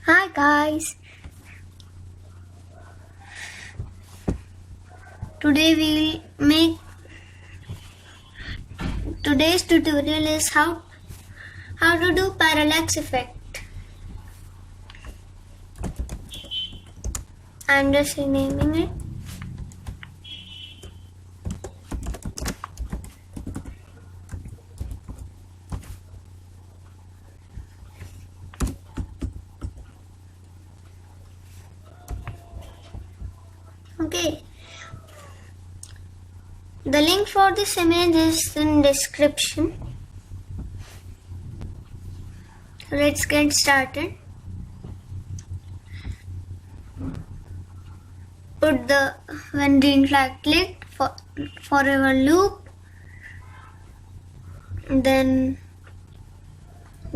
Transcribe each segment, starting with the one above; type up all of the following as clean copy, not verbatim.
Hi guys, today we'll make today's tutorial is how to do parallax effect. I'm just renaming it. Okay. The link for this image is in description. Let's get started. Put the when green flag clicked for forever loop. Then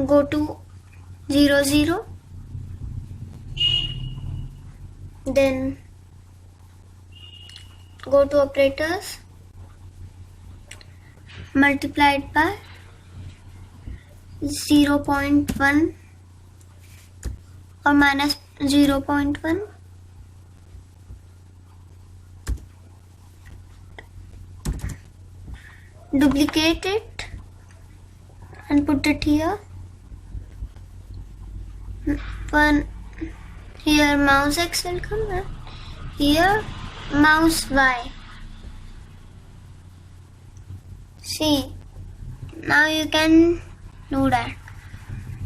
go to 0 0. Then go to operators, multiplied by 0.1 or minus 0.1. Duplicate it and put it here. One here mouse X will come, here mouse Y. See, now you can do that,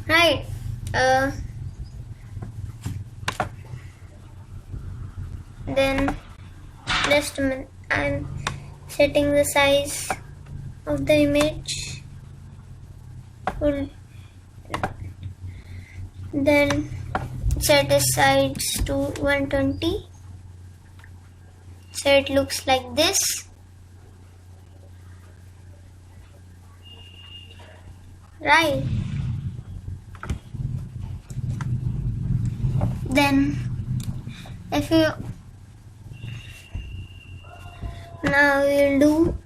right? Then just a minute, I'm setting the size of the image. Then set the sides to 120. So it looks like this. Right. Then if you now we'll do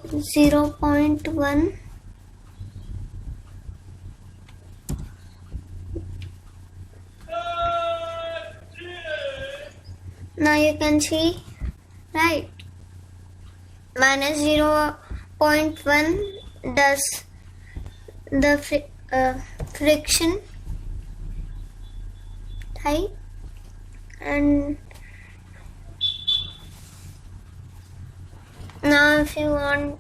0.1. Now you can see, right? Minus 0.1 does the friction type, and now if you want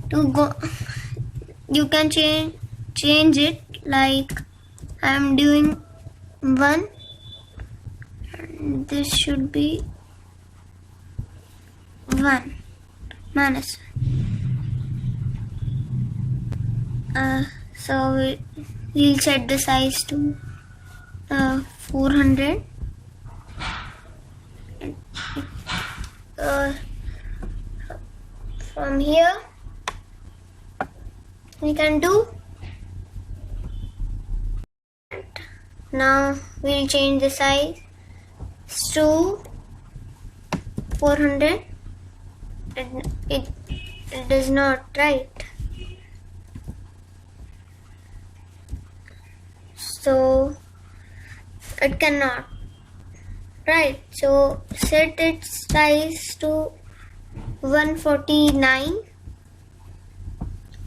to go, you can change it, like I'm doing 1 and this should be 1 minus 1. So we'll set the size to 400. From here we can do. Now we'll change the size to 400. It does not, right? So it cannot, right? So set its size to 149.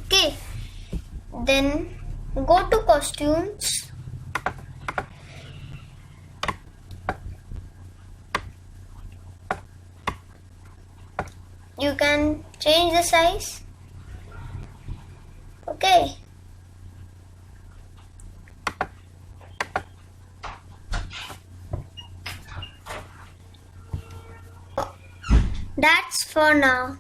Okay, then go to costumes, you can change the size. Okay, that's for now.